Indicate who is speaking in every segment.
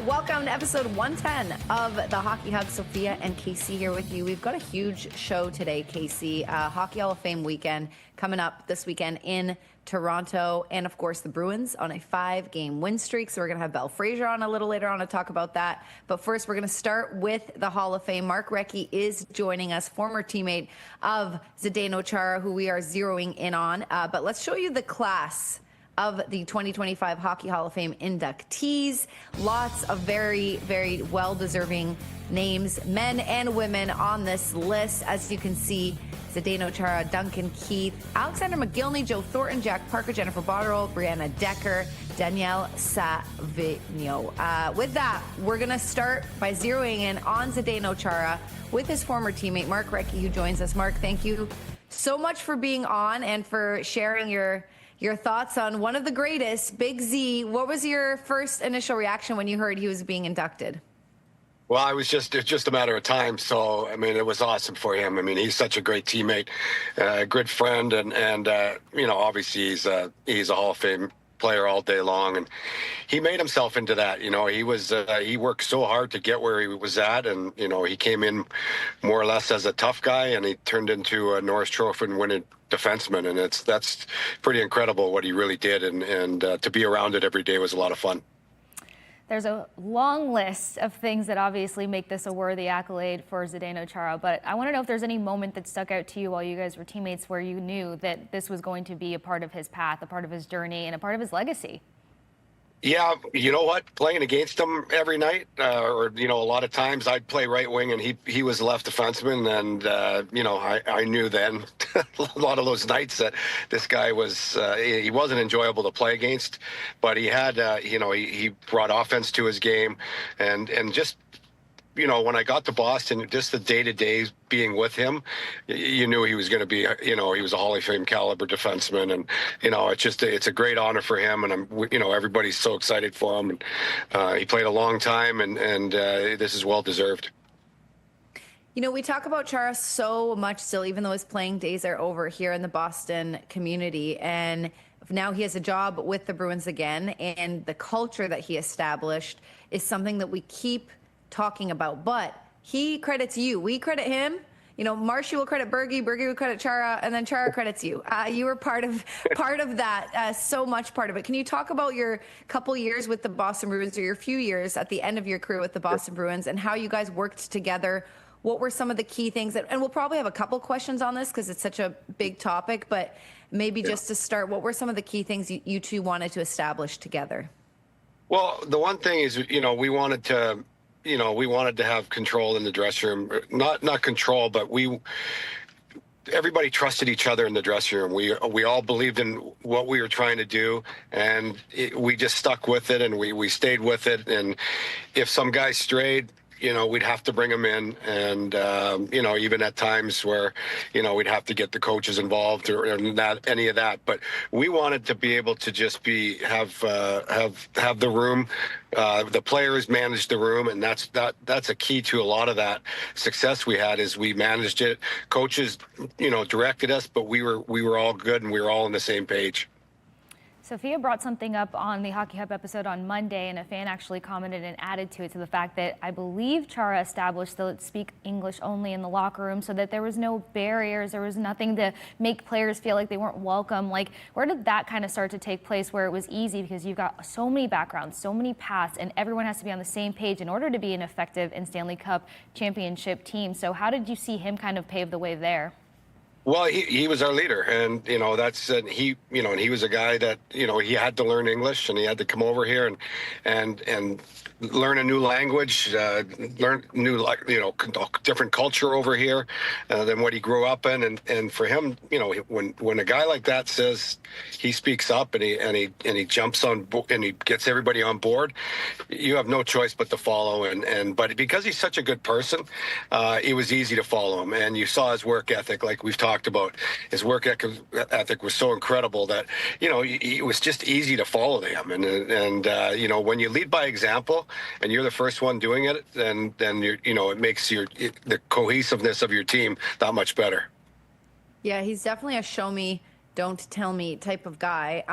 Speaker 1: Welcome to episode 110 of the Hockey Hub. Sophia and Kasey here with you. We've got a huge show today, Kasey. Hockey Hall of Fame weekend coming up this weekend in Toronto. And, of course, the Bruins on a 5-game win streak. So we're going to have Belle Fraser on a little later on to talk about that. But first, we're going to start with the Hall of Fame. Mark Recchi is joining us, former teammate of Zdeno Chara, who we are zeroing in on. But let's show you the class of the 2025 Hockey Hall of Fame inductees. Lots of very, very well-deserving names, men and women, on this list. As you can see, Zdeno Chara, Duncan Keith, Alexander McGillney, Joe Thornton, Jack Parker, Jennifer Botterill, Brianna Decker, Danielle Savigno. With that, we're going to start by zeroing in on Zdeno Chara with his former teammate, Mark Recchi, who joins us. Mark, thank you so much for being on and for sharing your thoughts on one of the greatest, Big Z. What was your first initial reaction when you heard he was being inducted?
Speaker 2: Well, it's just a matter of time. So, I mean, it was awesome for him. I mean, he's such a great teammate, a good friend, and you know, obviously he's a Hall of Fame player all day long, and he made himself into that. You know, he worked so hard to get where he was at, and you know, he came in more or less as a tough guy, and he turned into a Norris Trophy winning defenseman, and that's pretty incredible what he really did, and to be around it every day was a lot of fun.
Speaker 3: There's a long list of things that obviously make this a worthy accolade for Zdeno Chara, but I want to know if there's any moment that stuck out to you while you guys were teammates where you knew that this was going to be a part of his path, a part of his journey, and a part of his legacy.
Speaker 2: Yeah, you know what? Playing against him every night, or you know, a lot of times I'd play right wing and he was left defenseman, and you know, I knew then a lot of those nights that this guy was he wasn't enjoyable to play against, but he had you know, he brought offense to his game, and just, you know, when I got to Boston, just the day-to-day being with him, you knew he was going to be, you know, he was a Hall of Fame caliber defenseman, and you know, it's a great honor for him, and you know, everybody's so excited for him, and he played a long time, and this is well deserved.
Speaker 1: You know, we talk about Chara so much still, even though his playing days are over here in the Boston community, and now he has a job with the Bruins again, and the culture that he established is something that we keep talking about, but he credits you. We credit him. You know, Marshy will credit Bergie will credit Chara, and then Chara credits you. You were part of that, so much part of it. Can you talk about your couple years with the Boston Bruins, or your few years at the end of your career with the Boston Bruins, and how you guys worked together? What were some of the key things and we'll probably have a couple questions on this because it's such a big topic, but maybe just to start, what were some of the key things you two wanted to establish together?
Speaker 2: Well, the one thing is, you know, we wanted to have control in the dressing room. Not control, but everybody trusted each other in the dressing room. We all believed in what we were trying to do, and we just stuck with it, and we stayed with it. And if some guy strayed, you know, we'd have to bring them in, and you know, even at times where, you know, we'd have to get the coaches involved or not any of that. But we wanted to be able to just have the room. The players managed the room, and that's a key to a lot of that success we had. Is we managed it. Coaches, you know, directed us, but we were all good, and we were all on the same page.
Speaker 3: Sophia brought something up on the Hockey Hub episode on Monday, and a fan actually commented and added to it, to the fact that I believe Chara established the speak English only in the locker room, so that there was no barriers, there was nothing to make players feel like they weren't welcome. Like, where did that kind of start to take place, where it was easy, because you've got so many backgrounds, so many paths, and everyone has to be on the same page in order to be an effective and Stanley Cup championship team. So how did you see him kind of pave the way there?
Speaker 2: Well, he was our leader, and you know, he was a guy that, you know, he had to learn English, and he had to come over here and learn a new language, learn new, you know, different culture over here than what he grew up in, and for him, you know, when a guy like that says he speaks up and he jumps on and he gets everybody on board, you have no choice but to follow, but because he's such a good person, it was easy to follow him, and you saw his work ethic, like we've talked about. His work ethic was so incredible that, you know, it was just easy to follow him, and you know, when you lead by example and you're the first one doing it, then you know, it makes the cohesiveness of your team that much better.
Speaker 1: Yeah, he's definitely a show me, don't tell me type of guy.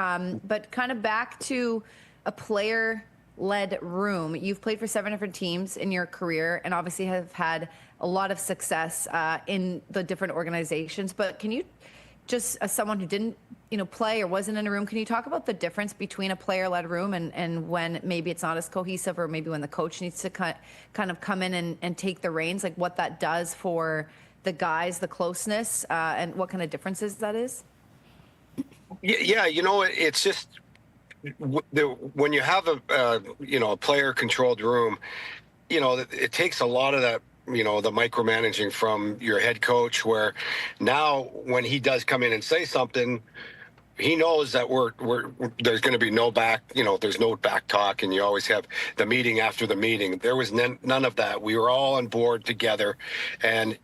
Speaker 1: But kind of back to a player led room. You've played for 7 different teams in your career and obviously have had a lot of success in the different organizations. But can you, just as someone who didn't, play or wasn't in a room, can you talk about the difference between a player-led room and when maybe it's not as cohesive, or maybe when the coach needs to kind of come in and take the reins, like what that does for the guys, the closeness, and what kind of differences that is?
Speaker 2: Yeah, it's just when you have a player-controlled room, it takes a lot of that, the micromanaging from your head coach, where now when he does come in and say something, he knows that there's going to be no back, there's no back talk, and you always have the meeting after the meeting. There was none of that. We were all on board together, and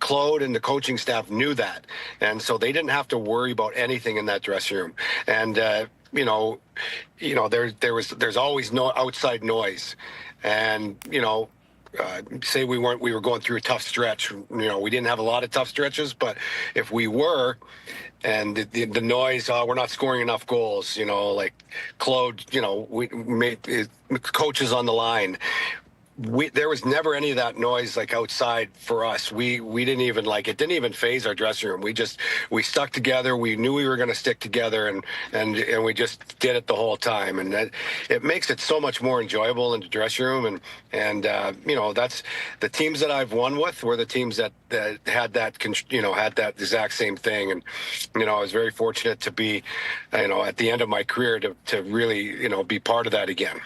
Speaker 2: Claude and the coaching staff knew that, and so they didn't have to worry about anything in that dressing room. And there's always no outside noise, and say we were going through a tough stretch. We didn't have a lot of tough stretches, but if we were, and the noise, we're not scoring enough goals, like Claude, we made coaches on the line. There was never any of that noise like outside for us. We didn't even it didn't even phase our dressing room. We stuck together. We knew we were going to stick together, and we just did it the whole time. And it makes it so much more enjoyable in the dressing room. And that's the teams that I've won with were the teams that had that had that exact same thing. And I was very fortunate to be at the end of my career to really be part of that again.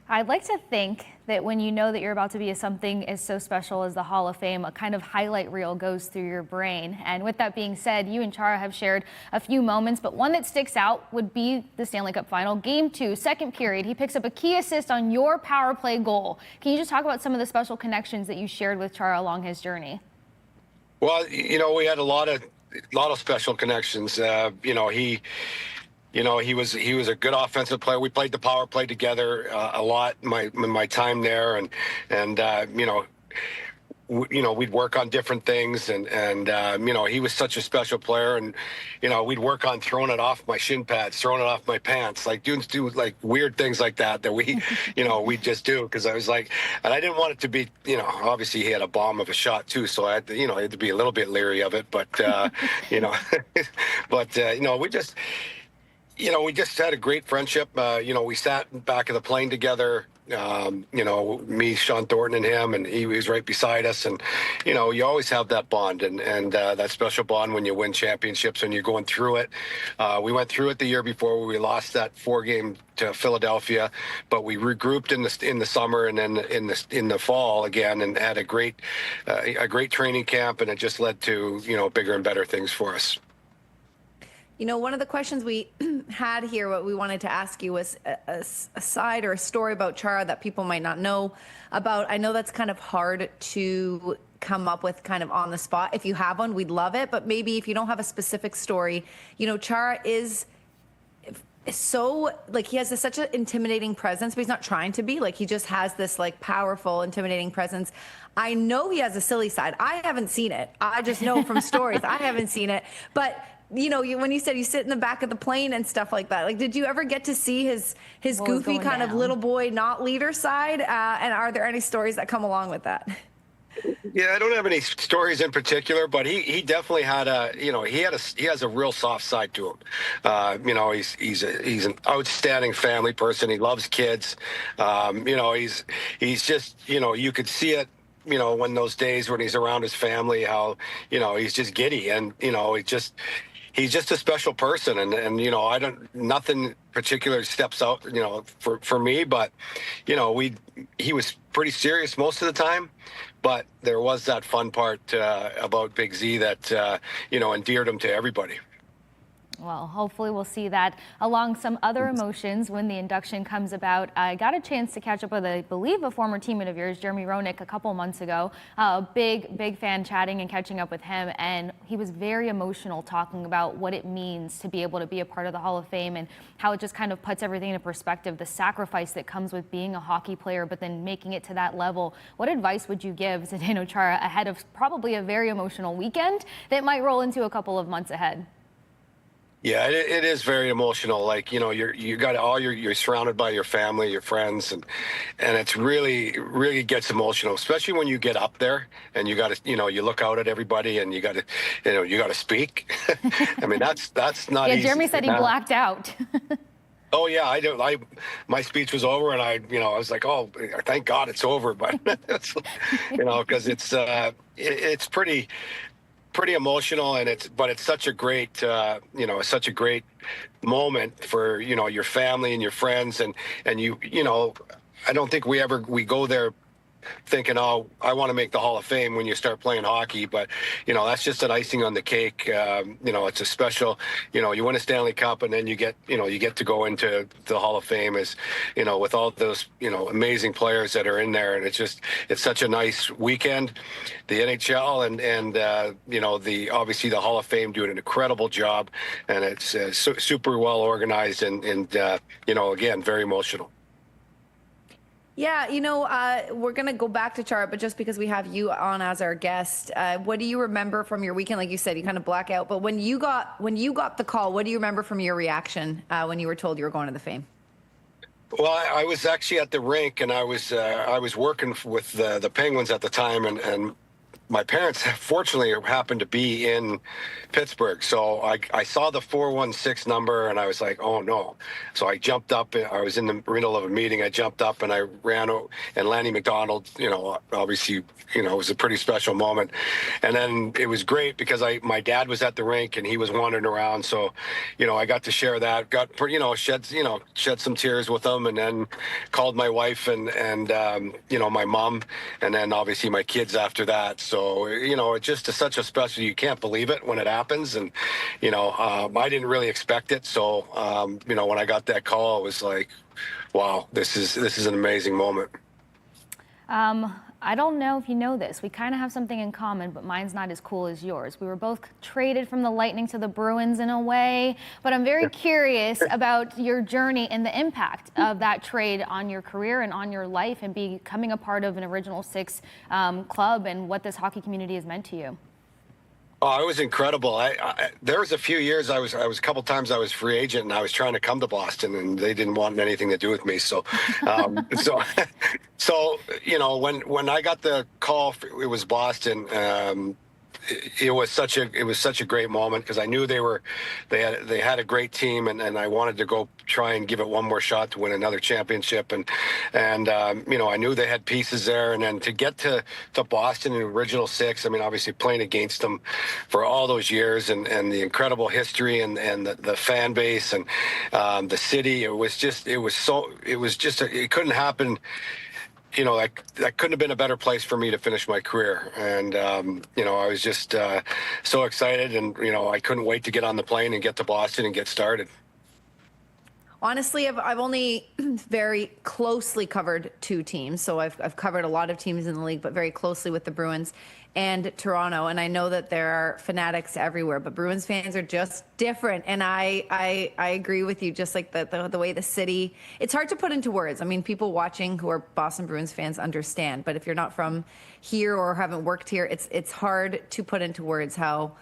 Speaker 3: I'd like to think that when you know that you're about to be something as so special as the Hall of Fame, a kind of highlight reel goes through your brain. And with that being said, you and Chara have shared a few moments, but one that sticks out would be the Stanley Cup Final. Game 2, second period, he picks up a key assist on your power play goal. Can you just talk about some of the special connections that you shared with Chara along his journey?
Speaker 2: Well, we had a lot of special connections. He was a good offensive player. We played the power play together a lot in my time there, and we'd work on different things, and he was such a special player, and we'd work on throwing it off my shin pads, throwing it off my pants, like do like weird things like that we we'd just do, because I was like, and I didn't want it to be, obviously he had a bomb of a shot too, so I had to, I had to be a little bit leery of it, but we just had a great friendship. We sat back of the plane together, me, Sean Thornton, and him, and he was right beside us. And, you always have that bond and that special bond when you win championships and you're going through it. We went through it the year before where we lost that 4-game to Philadelphia, but we regrouped in the summer and then in the fall again, and had a great training camp, and it just led to, bigger and better things for us.
Speaker 1: One of the questions we had here, what we wanted to ask you was a side or a story about Chara that people might not know about. I know that's kind of hard to come up with kind of on the spot. If you have one, we'd love it. But maybe if you don't have a specific story, Chara is so, he has such an intimidating presence, but he's not trying to be. He just has this powerful, intimidating presence. I know he has a silly side. I haven't seen it. I just know from stories. I haven't seen it. But when you said you sit in the back of the plane and stuff like that, did you ever get to see his goofy kind of little boy, not leader side? And are there any stories that come along with that?
Speaker 2: Yeah, I don't have any stories in particular, but he definitely had he has a real soft side to him. He's an outstanding family person. He loves kids. He's just, you could see it, when those days when he's around his family, how, he's just giddy, and, he's just a special person, and nothing particular steps out, for me, but, he was pretty serious most of the time, but there was that fun part about Big Z that, endeared him to everybody.
Speaker 3: Well, hopefully we'll see that along some other emotions when the induction comes about. I got a chance to catch up with, I believe, a former teammate of yours, Jeremy Roenick, a couple months ago. Big fan, chatting and catching up with him. And he was very emotional talking about what it means to be able to be a part of the Hall of Fame and how it just kind of puts everything into perspective, the sacrifice that comes with being a hockey player, but then making it to that level. What advice would you give Zdeno Chara ahead of probably a very emotional weekend that might roll into a couple of months ahead?
Speaker 2: Yeah, it is very emotional. Like, you got you're surrounded by your family, your friends, and it's really gets emotional, especially when you get up there and you got to, you look out at everybody and you got to, you got to speak. I mean, that's not
Speaker 3: Yeah,
Speaker 2: easy.
Speaker 3: Jeremy said he blacked out.
Speaker 2: Oh yeah, I do. My speech was over, and I was like, oh, thank God it's over. But it's, because it's pretty emotional, and it's such a great such a great moment for your family and your friends, and I don't think we go there thinking, oh, I want to make the Hall of Fame when you start playing hockey. But, that's just an icing on the cake. It's a special, you win a Stanley Cup, and then you get to go into the Hall of Fame as, with all those, amazing players that are in there. And it's such a nice weekend. The NHL and obviously the Hall of Fame do an incredible job, and it's super well organized and again, very emotional.
Speaker 1: Yeah, we're going to go back to Chara, but just because we have you on as our guest, what do you remember from your weekend? Like you said, you kind of black out, but when you got the call, what do you remember from your reaction when you were told you were going to the Fame?
Speaker 2: Well, I was actually at the rink, and I was working with the Penguins at the time, and my parents fortunately happened to be in Pittsburgh. So I saw the 416 number, and I was like, oh no. So I jumped up. I was in the middle of a meeting. I jumped up and I ran, and Lanny McDonald, obviously, it was a pretty special moment. And then it was great because my dad was at the rink and he was wandering around. So, I got to share that, shed some tears with him, and then called my wife and my mom, and then obviously my kids after that. So, it's just such a special, you can't believe it when it happens. And, I didn't really expect it. So, when I got that call, it was like, wow, this is an amazing moment.
Speaker 3: I don't know if you know this. We kind of have something in common, but mine's not as cool as yours. We were both traded from the Lightning to the Bruins in a way, but I'm very curious about your journey and the impact of that trade on your career and on your life and becoming a part of an Original Six club and what this hockey community has meant to you.
Speaker 2: Oh, it was incredible. There was a few years I was a couple times I was free agent, and I was trying to come to Boston, and they didn't want anything to do with me. So, when I got the call, it was Boston. It was such a great moment because I knew they had a great team, and I wanted to go try and give it one more shot to win another championship, and I knew they had pieces there, and then to get to Boston in Original Six, I mean, obviously playing against them for all those years, and the incredible history and the fan base and the city, it couldn't happen. That couldn't have been a better place for me to finish my career. And, I was just so excited, and, I couldn't wait to get on the plane and get to Boston and get started.
Speaker 1: Honestly, I've only very closely covered two teams. So I've covered a lot of teams in the league, but very closely with the Bruins and Toronto. And I know that there are fanatics everywhere, but Bruins fans are just different. And I agree with you, just like the way the city, it's hard to put into words. I mean, people watching who are Boston Bruins fans understand, but if you're not from here or haven't worked here, it's hard to put into words how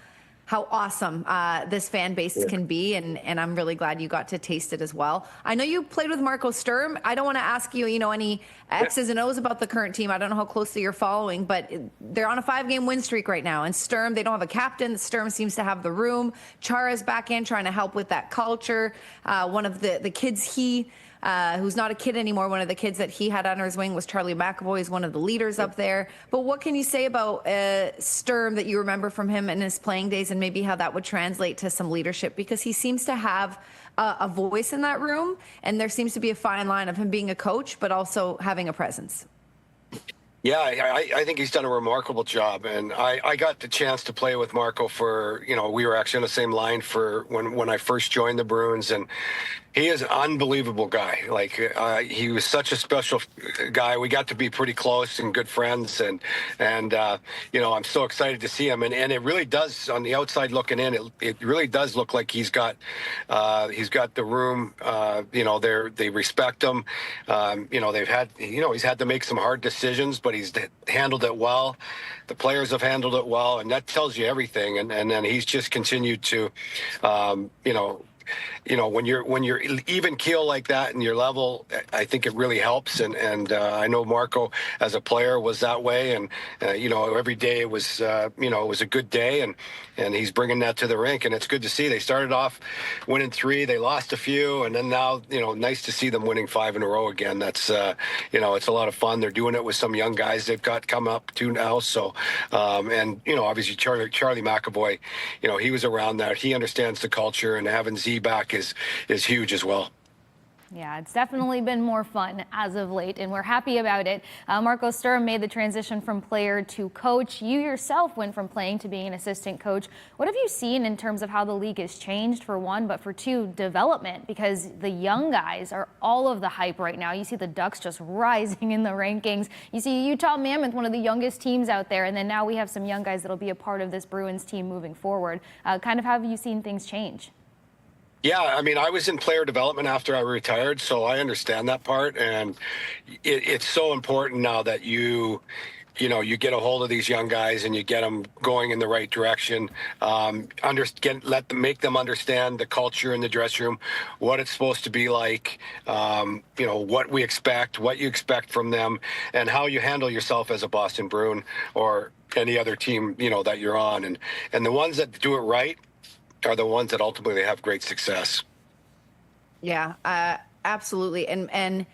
Speaker 1: awesome this fan base can be, and I'm really glad you got to taste it as well. I know you played with Marco Sturm. I don't want to ask you, any X's and O's about the current team. I don't know how closely you're following, but they're on a 5-game win streak right now. And Sturm, they don't have a captain. Sturm seems to have the room. Chara's back in trying to help with that culture. One of the kids who's not a kid anymore, one of the kids that he had under his wing was Charlie McAvoy, is one of the leaders up there. But what can you say about Sturm that you remember from him in his playing days, and maybe how that would translate to some leadership? Because he seems to have a voice in that room, and there seems to be a fine line of him being a coach, but also having a presence.
Speaker 2: Yeah, I think he's done a remarkable job, and I got the chance to play with Marco for, we were actually on the same line for when I first joined the Bruins, and He is an unbelievable guy. Like he was such a special guy. We got to be pretty close and good friends, and I'm so excited to see him. And it really does, on the outside looking in, it really does look like he's got the room. They respect him. He's had to make some hard decisions, but he's handled it well. The players have handled it well, and that tells you everything. And then he's just continued to, when you're even keel like that and your level, I think it really helps. And I know Marco as a player was that way. And, every day it was a good day. And he's bringing that to the rink. And it's good to see. They started off winning 3. They lost a few. And then now, nice to see them winning 5 in a row again. That's, it's a lot of fun. They're doing it with some young guys they've got come up to now. So, obviously Charlie McAvoy, he was around that. He understands the culture, and having Z back is huge as well.
Speaker 3: Yeah, it's definitely been more fun as of late, and we're happy about it. Marco Sturm made the transition from player to coach. You yourself went from playing to being an assistant coach. What have you seen in terms of how the league has changed, for one, but for two, development? Because the young guys are all of the hype right now. You see the Ducks just rising in the rankings. You see Utah Mammoth, one of the youngest teams out there, and then now we have some young guys that'll be a part of this Bruins team moving forward. Kind of how have you seen things change?
Speaker 2: Yeah, I mean, I was in player development after I retired, so I understand that part. And it's so important now that you get a hold of these young guys and you get them going in the right direction. Make them understand the culture in the dressing room, what it's supposed to be like, what we expect, what you expect from them, and how you handle yourself as a Boston Bruin or any other team, that you're on. And the ones that do it right are the ones that ultimately have great success.
Speaker 1: Yeah, absolutely. And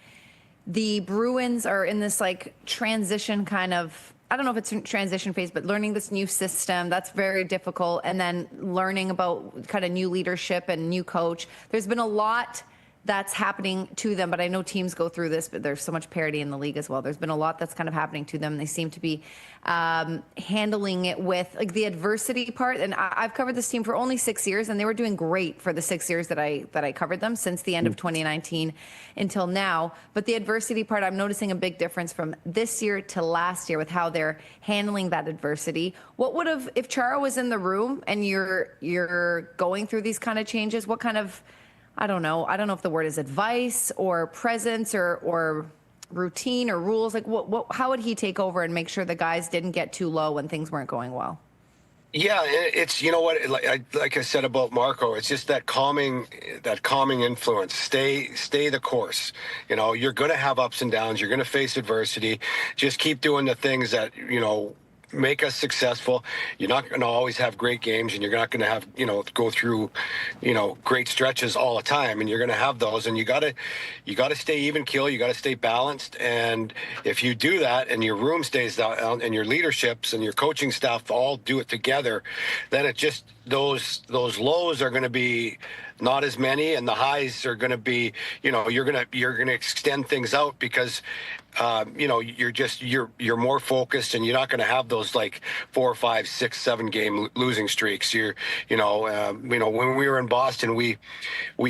Speaker 1: the Bruins are in this transition kind of, I don't know if it's a transition phase, but learning this new system, that's very difficult. And then learning about kind of new leadership and new coach. There's been a lot that's happening to them, but I know teams go through this, but there's so much parity in the league as well. There's been a lot that's kind of happening to them. They seem to be handling it with the adversity part. And I've covered this team for only 6 years, and they were doing great for the 6 years that I covered them, since the end of 2019 until now. But the adversity part, I'm noticing a big difference from this year to last year with how they're handling that adversity. What would have, if Chara was in the room and you're going through these kind of changes, what kind of, I don't know if the word is advice or presence or routine or rules, how would he take over and make sure the guys didn't get too low when things weren't going well?
Speaker 2: Yeah, it's, like I said about Marco, it's just that calming influence. Stay the course. You're going to have ups and downs. You're going to face adversity. Just keep doing the things that, make us successful. You're not going to always have great games, and you're not going to have, go through, great stretches all the time. And you're going to have those, and you got to stay even keel. You got to stay balanced. And if you do that, and your room stays down, and your leaderships and your coaching staff all do it together, then it just, those lows are going to be not as many, and the highs are going to be, you're going to extend things out, because you're more focused, and you're not going to have those 4, 5, 6, 7 game losing streaks. When we were in Boston, we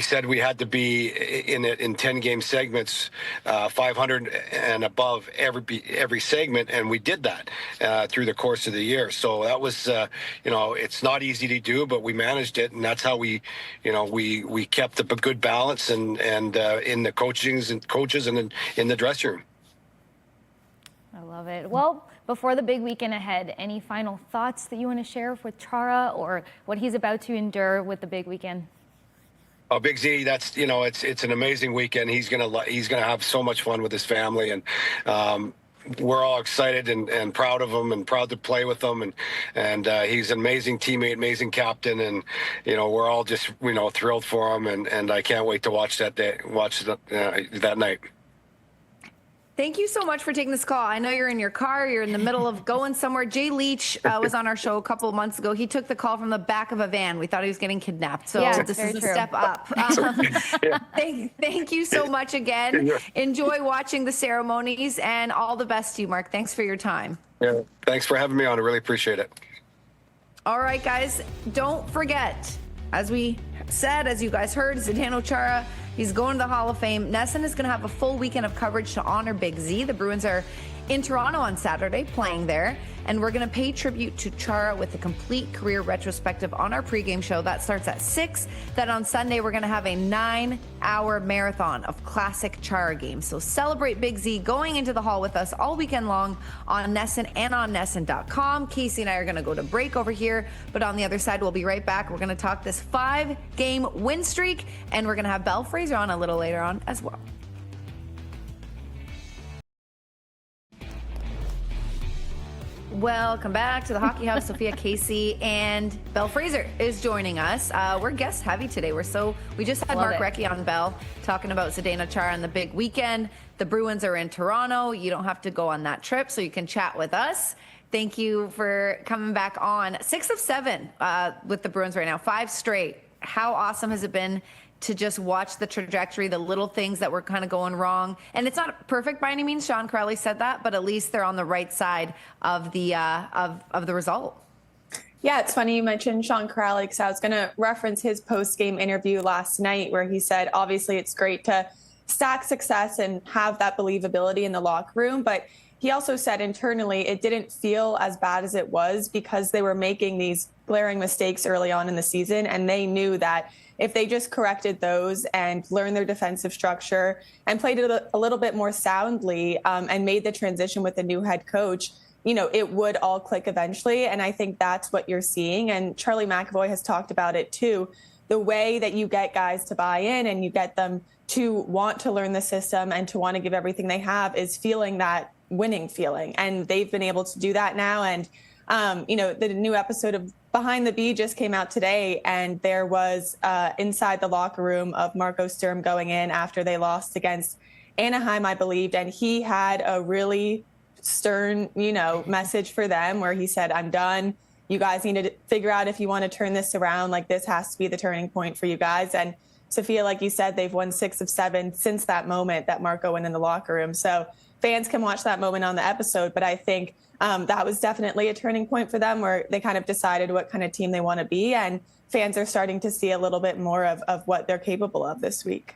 Speaker 2: said we had to be in 10 game segments, 500 and above every segment, and we did that through the course of the year. So that was it's not easy to do, but we managed it, and that's how we kept a good balance and in the coaches and in the dressing room.
Speaker 3: I love it. Well, before the big weekend ahead, any final thoughts that you want to share with Chara, or what he's about to endure with the big weekend?
Speaker 2: Oh, Big Z, that's it's an amazing weekend. He's gonna have so much fun with his family, and we're all excited and proud of him, and proud to play with him, and he's an amazing teammate, amazing captain, and we're all just thrilled for him, and I can't wait to watch that night.
Speaker 1: Thank you so much for taking this call. I know you're in your car, you're in the middle of going somewhere. Jay Leach was on our show a couple of months ago. He took the call from the back of a van. We thought he was getting kidnapped. So
Speaker 3: yeah,
Speaker 1: this is a step up. Thank you so much again. Yeah. Enjoy watching the ceremonies, and all the best to you, Mark. Thanks for your time.
Speaker 2: Yeah, thanks for having me on. I really appreciate it.
Speaker 1: All right, guys, don't forget, as we said, as you guys heard, Zdeno Chara He's going to the Hall of Fame. NESN is going to have a full weekend of coverage to honor Big Z. The Bruins are in Toronto on Saturday, playing there. And we're going to pay tribute to Chara with a complete career retrospective on our pregame show. That starts at 6. Then on Sunday, we're going to have a 9-hour marathon of classic Chara games. So celebrate Big Z going into the Hall with us all weekend long on NESN and on NESN.com. Kasey and I are going to go to break over here. But on the other side, we'll be right back. We're going to talk this 5-game win streak. And we're going to have Belle Fraser on a little later on as well. Welcome back to the Hockey Hub. Sophia Kasey and Belle Fraser is joining us. We're guest heavy today. We just had Mark Recchi on, Belle, talking about Zdeno Chara and the big weekend. The Bruins are in Toronto. You don't have to go on that trip, so you can chat with us. Thank you for coming back on. 6 of 7 with the Bruins right now, 5 straight. How awesome has it been to just watch the trajectory, the little things that were kind of going wrong? And it's not perfect by any means. Sean Crowley said that, but at least they're on the right side of the of the result.
Speaker 4: Yeah, it's funny you mentioned Sean Crowley, because I was going to reference his post-game interview last night where he said, obviously, it's great to stack success and have that believability in the locker room, but he also said internally it didn't feel as bad as it was because they were making these glaring mistakes early on in the season, and they knew that if they just corrected those and learned their defensive structure and played it a little bit more soundly and made the transition with the new head coach, it would all click eventually. And I think that's what you're seeing. And Charlie McAvoy has talked about it too. The way that you get guys to buy in and you get them to want to learn the system and to want to give everything they have is feeling that winning feeling. And they've been able to do that now. And, the new episode of Behind the Bee just came out today, and there was inside the locker room of Marco Sturm going in after they lost against Anaheim, I believed. And he had a really stern, message for them where he said, I'm done. You guys need to figure out if you want to turn this around. Like, this has to be the turning point for you guys. And Sophia, like you said, they've won 6 of 7 since that moment that Marco went in the locker room. So fans can watch that moment on the episode. But I think that was definitely a turning point for them where they kind of decided what kind of team they want to be. And fans are starting to see a little bit more of what they're capable of this week.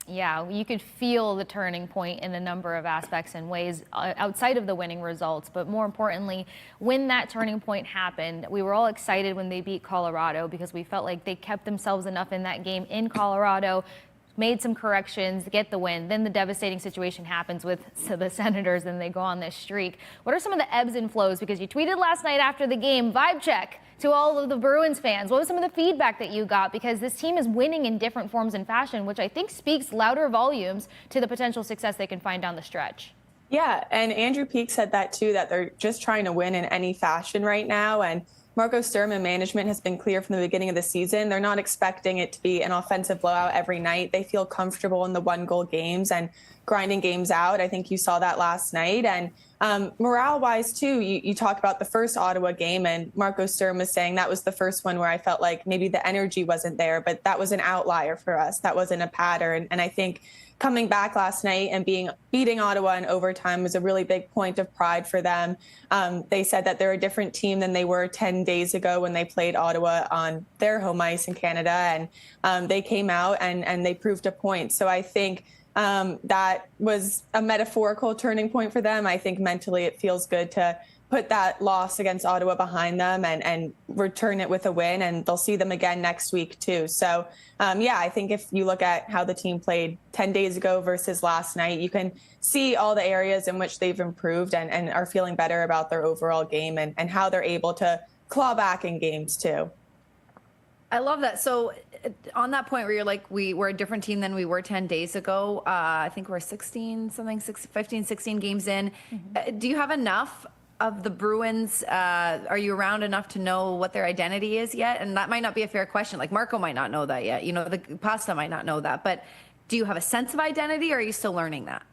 Speaker 3: Yeah, you could feel the turning point in a number of aspects and ways outside of the winning results. But more importantly, when that turning point happened, we were all excited when they beat Colorado because we felt like they kept themselves enough in that game in Colorado, made some corrections, get the win. Then the devastating situation happens with the Senators and they go on this streak. What are some of the ebbs and flows? Because you tweeted last night after the game, vibe check to all of the Bruins fans. What was some of the feedback that you got? Because this team is winning in different forms and fashion, which I think speaks louder volumes to the potential success they can find down the stretch. Yeah, and Andrew Peeke said that too, that they're just trying to win in any fashion right now. And Marco Sturm and management has been clear from the beginning of the season. They're not expecting it to be an offensive blowout every night. They feel comfortable in the 1-goal games and grinding games out. I think you saw that last night. And morale-wise, too, you talk about the first Ottawa game, and Marco Sturm was saying that was the first one where I felt like maybe the energy wasn't there, but that was an outlier for us. That wasn't a pattern. And I think coming back last night and beating Ottawa in overtime was a really big point of pride for them. They said that they're a different team than they were 10 days ago when they played Ottawa on their home ice in Canada. And they came out and they proved a point. So I think that was a metaphorical turning point for them. I think mentally it feels good to put that loss against Ottawa behind them and return it with a win, and they'll see them again next week too. So, I think if you look at how the team played 10 days ago versus last night, you can see all the areas in which they've improved and are feeling better about their overall game and how they're able to claw back in games too.
Speaker 1: I love that. So on that point where you're like, we're a different team than we were 10 days ago, I think we're 15, 16 games in. Mm-hmm. Do you have enough of the Bruins? Are you around enough to know what their identity is yet? And that might not be a fair question. Like Marco might not know that yet. The Pasta might not know that. But do you have a sense of identity, or are you still learning that?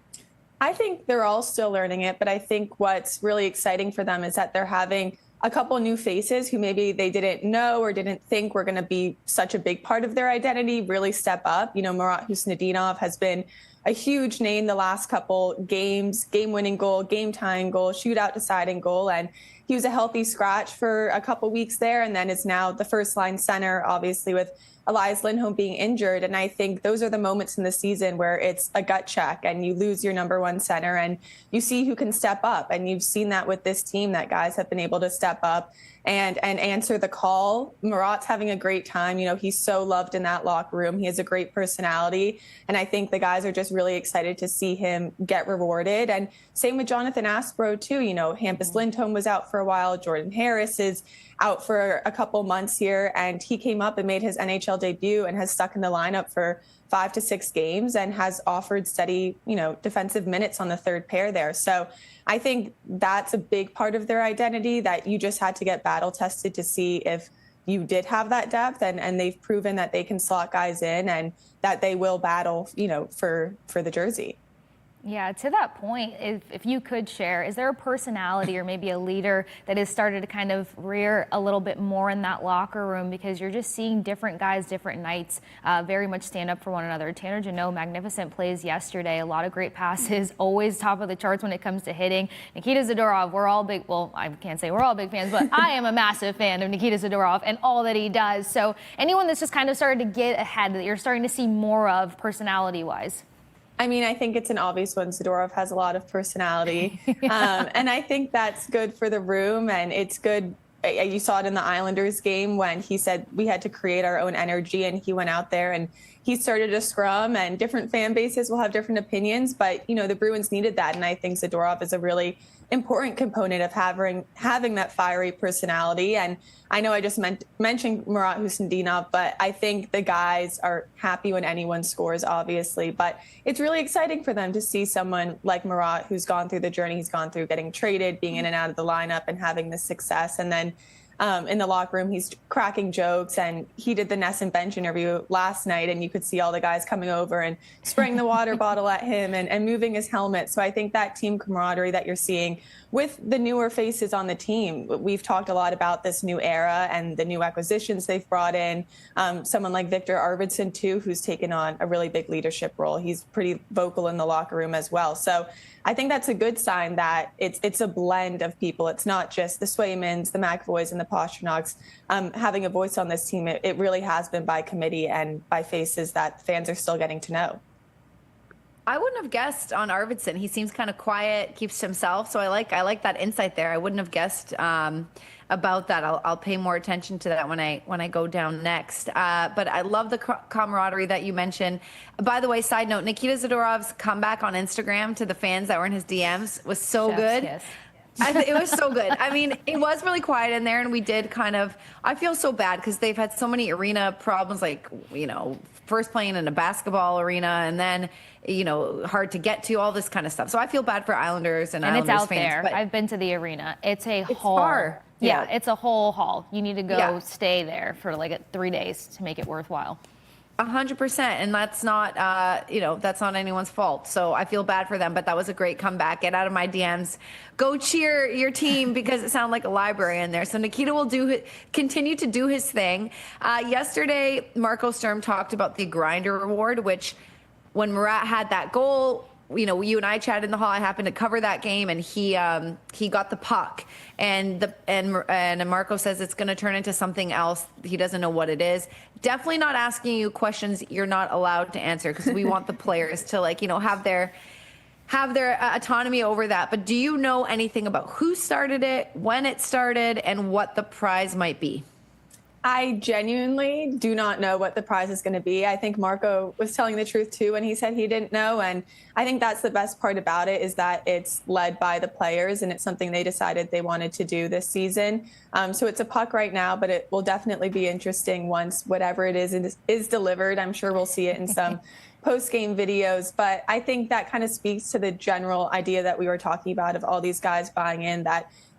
Speaker 4: I think they're all still learning it. But I think what's really exciting for them is that they're having a couple new faces who maybe they didn't know or didn't think were going to be such a big part of their identity really step up. Murat Husnudinov has been a huge name the last couple games, game-winning goal, game-tying goal, shootout deciding goal. And he was a healthy scratch for a couple weeks there, and then is now the first-line center, obviously, with Elias Lindholm being injured. And I think those are the moments in the season where it's a gut check and you lose your number one center and you see who can step up. And you've seen that with this team, that guys have been able to step up and answer the call. Murat's having a great time. He's so loved in that locker room. He has a great personality. And I think the guys are just really excited to see him get rewarded. And same with Jonathan Aspro, too. Hampus Lindholm was out for a while. Jordan Harris is out for a couple months here. And he came up and made his NHL debut and has stuck in the lineup for 5 to 6 games and has offered steady, defensive minutes on the third pair there. So I think that's a big part of their identity, that you just had to get battle tested to see if you did have that depth, and they've proven that they can slot guys in and that they will battle, for the jersey.
Speaker 3: Yeah, to that point, if you could share, is there a personality or maybe a leader that has started to kind of rear a little bit more in that locker room, because you're just seeing different guys, different nights, very much stand up for one another? Tanner Jeannot, magnificent plays yesterday, a lot of great passes, always top of the charts when it comes to hitting. Nikita Zadorov, we're all big, well, I can't say we're all big fans, but I am a massive fan of Nikita Zadorov and all that he does. So anyone that's just kind of started to get ahead that you're starting to see more of personality-wise?
Speaker 4: I think it's an obvious one. Zadorov has a lot of personality. And I think that's good for the room. And it's good. You saw it in the Islanders game when he said we had to create our own energy, and he went out there and he started a scrum, and different fan bases will have different opinions. But, the Bruins needed that. And I think Zadorov is a really important component of having that fiery personality. And I know I just mentioned Murat Husendinov, but I think the guys are happy when anyone scores, obviously. But it's really exciting for them to see someone like Murat, who's gone through the journey he's gone through, getting traded, being in and out of the lineup, and having this success. And then in the locker room, he's cracking jokes, and he did the Nesson bench interview last night, and you could see all the guys coming over and spraying the water bottle at him and moving his helmet. So I think that team camaraderie that you're seeing with the newer faces on the team, we've talked a lot about this new era and the new acquisitions they've brought in. Someone like Victor Arvidsson, too, who's taken on a really big leadership role. He's pretty vocal in the locker room as well. So I think that's a good sign that it's a blend of people. It's not just the Swaymans, the McAvoys, and the Pasternaks having a voice on this team. It really has been by committee and by faces that fans are still getting to know.
Speaker 1: I wouldn't have guessed on Arvidsson. He seems kind of quiet, keeps to himself. So I like that insight there. I wouldn't have guessed about that. I'll pay more attention to that when I go down next. But I love the camaraderie that you mentioned. By the way, side note, Nikita Zadorov's comeback on Instagram to the fans that were in his DMs was so good.
Speaker 3: Yes.
Speaker 1: It was so good. It was really quiet in there, and we did I feel so bad because they've had so many arena problems, like, first playing in a basketball arena and then, hard to get to, all this kind of stuff. So I feel bad for Islanders and Islanders
Speaker 3: it's out
Speaker 1: fans.
Speaker 3: there.
Speaker 1: But
Speaker 3: I've been to the arena. It's hall.
Speaker 1: Far.
Speaker 3: Yeah, it's a whole hall. You need to go stay there for 3 days to make it worthwhile.
Speaker 1: 100%, and that's not that's not anyone's fault. So I feel bad for them, but that was a great comeback. Get out of my DMs, go cheer your team, because it sounded like a library in there. So Nikita will continue to do his thing. Yesterday, Marco Sturm talked about the Grinder Award, which when Murat had that goal, you and I chatted in the hall. I happened to cover that game, and he got the puck, and Marco says it's going to turn into something else. He doesn't know what it is. Definitely not asking you questions you're not allowed to answer, because we want the players to have their autonomy over that. But do you know anything about who started it, when it started, and what the prize might be?
Speaker 4: I genuinely do not know what the prize is going to be. I think Marco was telling the truth, too, when he said he didn't know. And I think that's the best part about it, is that it's led by the players, and it's something they decided they wanted to do this season. So it's a puck right now, but it will definitely be interesting once whatever it is delivered. I'm sure we'll see it in some post-game videos. But I think that kind of speaks to the general idea that we were talking about of all these guys buying in,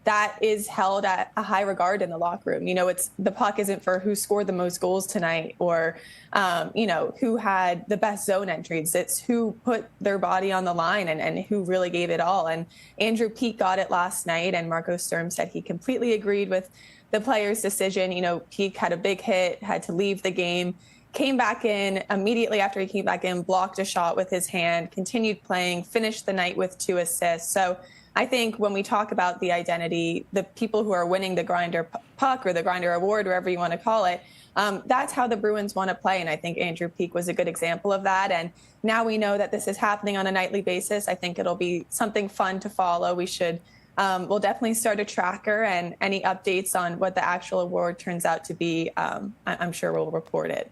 Speaker 4: that is held at a high regard in the locker room. It's the puck isn't for who scored the most goals tonight or, who had the best zone entries. It's who put their body on the line and who really gave it all. And Andrew Peeke got it last night, and Marco Sturm said he completely agreed with the player's decision. Peeke had a big hit, had to leave the game. came back in immediately after he came back in, blocked a shot with his hand, continued playing, finished the night with 2 assists. So I think when we talk about the identity, the people who are winning the Grinder puck or the Grinder award, wherever you want to call it, that's how the Bruins want to play. And I think Andrew Peeke was a good example of that. And now we know that this is happening on a nightly basis. I think it'll be something fun to follow. We'll definitely start a tracker, and any updates on what the actual award turns out to be, I'm sure we'll report it.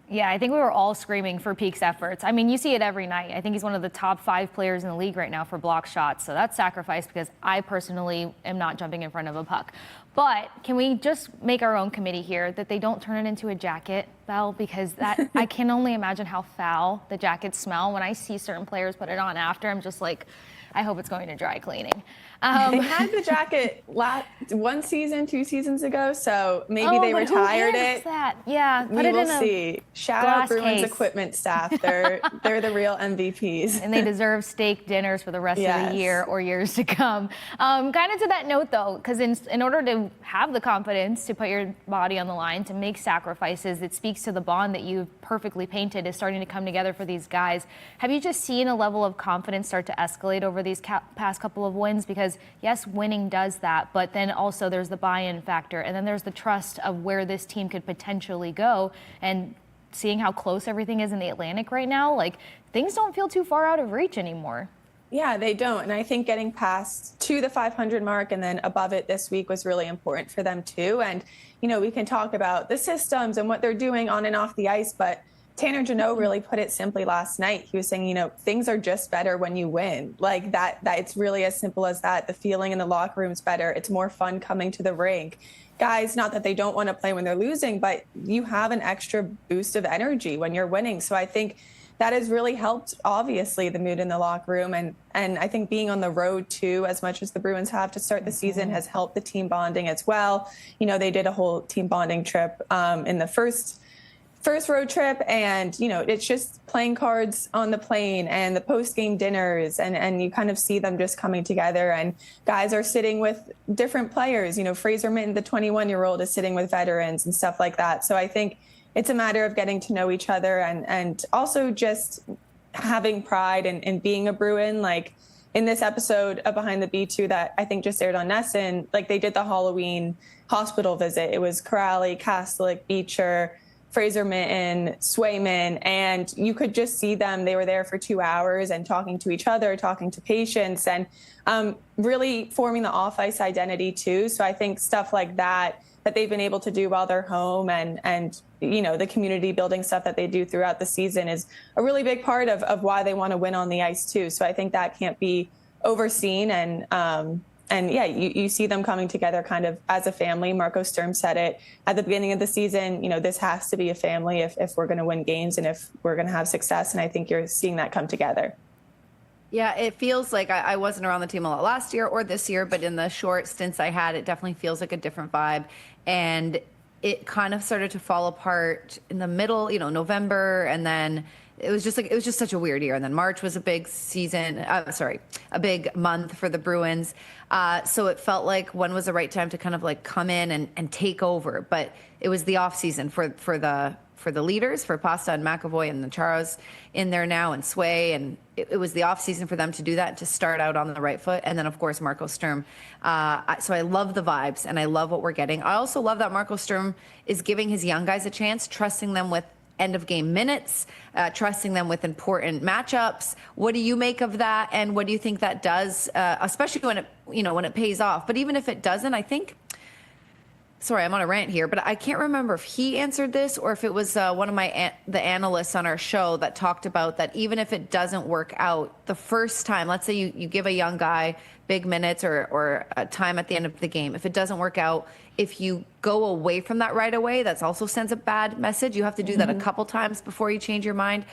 Speaker 3: Yeah, I think we were all screaming for Peake's efforts. I mean, you see it every night. I think he's one of the top 5 players in the league right now for block shots. So that's sacrifice, because I personally am not jumping in front of a puck. But can we just make our own committee here that they don't turn it into a jacket, Belle? Because that I can only imagine how foul the jackets smell. When I see certain players put it on after, I'm just like, I hope it's going to dry cleaning.
Speaker 4: They had the jacket 1 season, 2 seasons ago, so maybe they retired it.
Speaker 3: That? Yeah,
Speaker 4: we will see. Shout out Bruins equipment staff. They're the real MVPs.
Speaker 3: And they deserve steak dinners for the rest of the year or years to come. Kind of to that note, though, because in order to have the confidence to put your body on the line, to make sacrifices, it speaks to the bond that you've perfectly painted is starting to come together for these guys. Have you just seen a level of confidence start to escalate over these past couple of wins? Because yes, winning does that, but then also there's the buy-in factor, and then there's the trust of where this team could potentially go. And seeing how close everything is in the Atlantic right now, like, things don't feel too far out of reach anymore.
Speaker 4: Yeah, they don't. And I think getting past to the 500 mark and then above it this week was really important for them too. And, we can talk about the systems and what they're doing on and off the ice, but Tanner Jeannot really put it simply last night. He was saying, things are just better when you win. Like that it's really as simple as that. The feeling in the locker room is better. It's more fun coming to the rink. Guys, not that they don't want to play when they're losing, but you have an extra boost of energy when you're winning. So I think that has really helped, obviously, the mood in the locker room. And I think being on the road, too, as much as the Bruins have to start the season, has helped the team bonding as well. They did a whole team bonding trip in the first road trip, and it's just playing cards on the plane and the post-game dinners, and you kind of see them just coming together, and guys are sitting with different players. Fraser Minton, the 21-year-old, is sitting with veterans and stuff like that. So I think it's a matter of getting to know each other, and also just having pride in being a Bruin. Like in this episode of Behind the B2 that I think just aired on Nesson, like they did the Halloween hospital visit. It was Corrali, Kastelic, Beecher, Fraser Minton, Swayman, and you could just see them. They were there for 2 hours and talking to each other, talking to patients, and really forming the off-ice identity too. So I think stuff like that they've been able to do while they're home, and the community building stuff that they do throughout the season is a really big part of why they want to win on the ice too. So I think that can't be overseen, and yeah, you see them coming together kind of as a family. Marco Sturm said it at the beginning of the season, this has to be a family if we're going to win games and if we're going to have success. And I think you're seeing that come together.
Speaker 1: Yeah, it feels like I wasn't around the team a lot last year or this year, but in the short stints I had, it definitely feels like a different vibe. And it kind of started to fall apart in the middle, November, and then it was just such a weird year. And then March was a big a big month for the Bruins. So it felt like when was the right time to kind of like come in and take over. But it was the off season for the leaders, for Pasta and McAvoy and the Chara's in there now, and Sway, and it was the off season for them to do that, to start out on the right foot. And then of course Marco Sturm. So I love the vibes and I love what we're getting. I also love that Marco Sturm is giving his young guys a chance, trusting them with end of game minutes, trusting them with important matchups. What do you make of that? And what do you think that does, especially when it pays off? But even if it doesn't, I think, sorry, I'm on a rant here, but I can't remember if he answered this or if it was one of the analysts on our show that talked about that even if it doesn't work out the first time, let's say you give a young guy big minutes or a time at the end of the game. If it doesn't work out, if you go away from that right away, that also sends a bad message. You have to do that a couple times before you change your mind.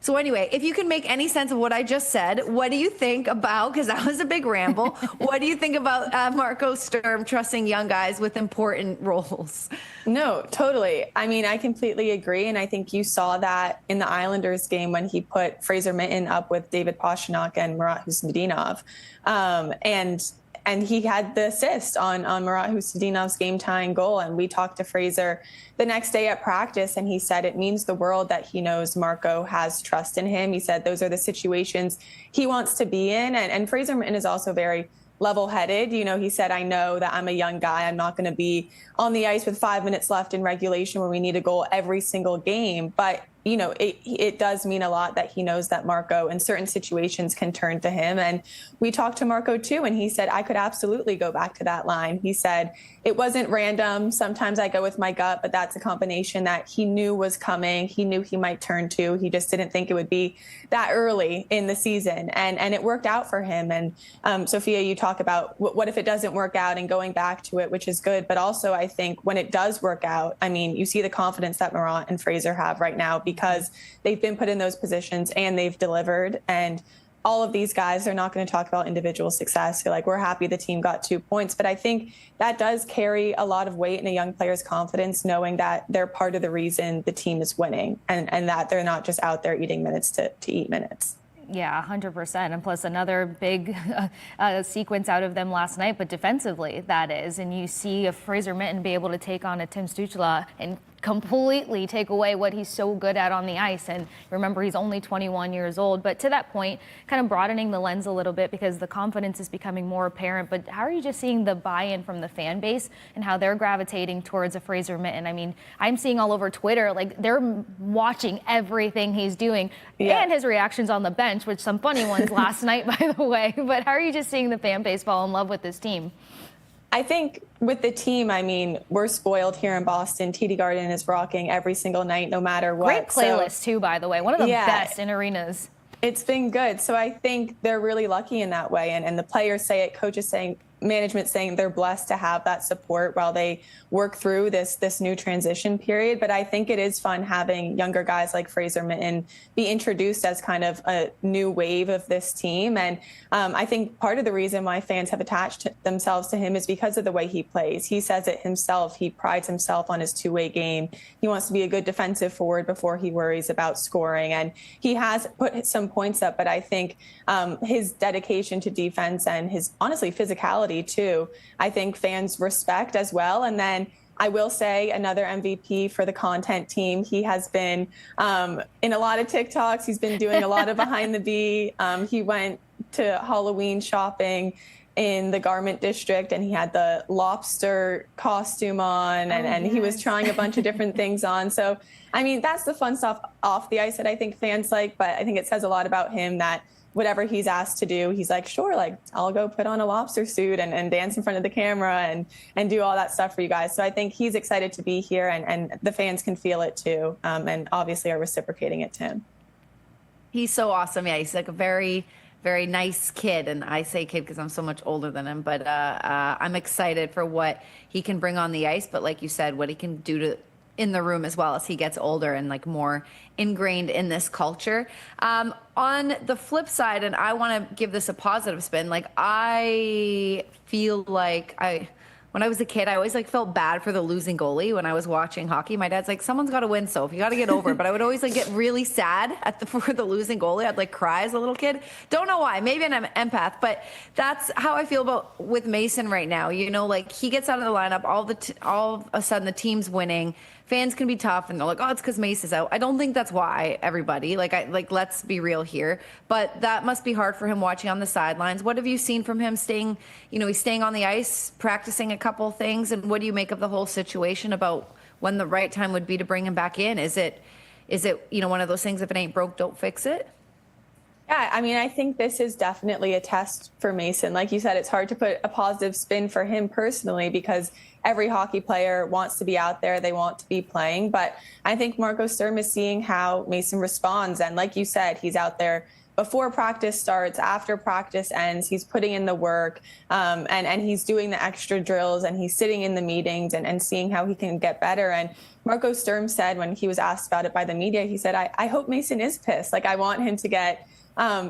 Speaker 1: So anyway, if you can make any sense of what I just said, what do you think about, because that was a big ramble, what do you think about Marco Sturm trusting young guys with important roles?
Speaker 4: No, totally. I mean, I completely agree. And I think you saw that in the Islanders game when he put Fraser Minton up with David Pastrnak and Murat Husmedinov. And and he had the assist on Marat Hustadinov's game-tying goal. And we talked to Fraser the next day at practice, and he said it means the world that he knows Marco has trust in him. He said those are the situations he wants to be in. And Fraser Minten is also very level-headed. He said, I know that I'm a young guy. I'm not going to be on the ice with 5 minutes left in regulation where we need a goal every single game. But it does mean a lot that he knows that Marco in certain situations can turn to him. And we talked to Marco too, and he said, I could absolutely go back to that line. He said, it wasn't random. Sometimes I go with my gut, but that's a combination that he knew was coming. He knew he might turn to. He just didn't think it would be that early in the season. And it worked out for him. And Sophia, you talk about what if it doesn't work out and going back to it, which is good. But also, I think when it does work out, you see the confidence that Marat and Fraser have right now because they've been put in those positions and they've delivered. And all of these guys, they're not going to talk about individual success. They're like, we're happy the team got 2 points. But I think that does carry a lot of weight in a young player's confidence, knowing that they're part of the reason the team is winning and that they're not just out there eating minutes to eat minutes.
Speaker 3: Yeah, 100%. And plus another big sequence out of them last night, but defensively, that is. And you see a Fraser Minten be able to take on a Tim Stützle and completely take away what he's so good at on the ice. And remember, he's only 21 years old. But to that point, kind of broadening the lens a little bit because the confidence is becoming more apparent. But how are you just seeing the buy-in from the fan base and how they're gravitating towards a Fraser Minten? I'm seeing all over Twitter, like they're watching everything he's doing and his reactions on the bench, which some funny ones last night, by the way. But how are you just seeing the fan base fall in love with this team?
Speaker 4: I think with the team, we're spoiled here in Boston. TD Garden is rocking every single night, no matter what.
Speaker 3: Great playlist, too, by the way. One of the best in arenas.
Speaker 4: It's been good. So I think they're really lucky in that way. And the players say it, coaches saying, management saying they're blessed to have that support while they work through this new transition period. But I think it is fun having younger guys like Fraser Minten be introduced as kind of a new wave of this team. And I think part of the reason why fans have attached themselves to him is because of the way he plays. He says it himself. He prides himself on his two-way game. He wants to be a good defensive forward before he worries about scoring. And he has put some points up, but I think his dedication to defense and his, honestly, physicality too, I think fans respect as well. And then I will say another MVP for the content team. He has been in a lot of TikToks. He's been doing a lot of behind the B. He went to Halloween shopping in the garment district and he had the lobster costume on and he was trying a bunch of different things on. So, that's the fun stuff off the ice that I think fans like, but I think it says a lot about him that whatever he's asked to do, he's like, sure, I'll go put on a lobster suit and dance in front of the camera and do all that stuff for you guys. So I think he's excited to be here and the fans can feel it too. And obviously are reciprocating it to him.
Speaker 1: He's so awesome. Yeah, he's like a very, very nice kid. And I say kid because I'm so much older than him, but I'm excited for what he can bring on the ice. But like you said, what he can do in the room as well as he gets older and more ingrained in this culture. On the flip side, and I want to give this a positive spin, I feel like when I was a kid, I always felt bad for the losing goalie when I was watching hockey. My dad's like, someone's got to win, Soph. You got to get over it. But I would always get really sad for the losing goalie. I'd cry as a little kid. Don't know why. Maybe I'm an empath, but that's how I feel with Mason right now. He gets out of the lineup, all of a sudden the team's winning. Fans can be tough and they're like, oh, it's because Mace is out. I don't think that's why, everybody. Let's be real here. But that must be hard for him watching on the sidelines. What have you seen from him staying, he's staying on the ice, practicing a couple things, and what do you make of the whole situation about when the right time would be to bring him back in? Is it one of those things, if it ain't broke, don't fix it?
Speaker 4: Yeah, I think this is definitely a test for Mason. Like you said, it's hard to put a positive spin for him personally because every hockey player wants to be out there. They want to be playing. But I think Marco Sturm is seeing how Mason responds. And like you said, he's out there before practice starts, after practice ends. He's putting in the work and he's doing the extra drills and he's sitting in the meetings and seeing how he can get better. And Marco Sturm said when he was asked about it by the media, he said, I hope Mason is pissed. I want him to get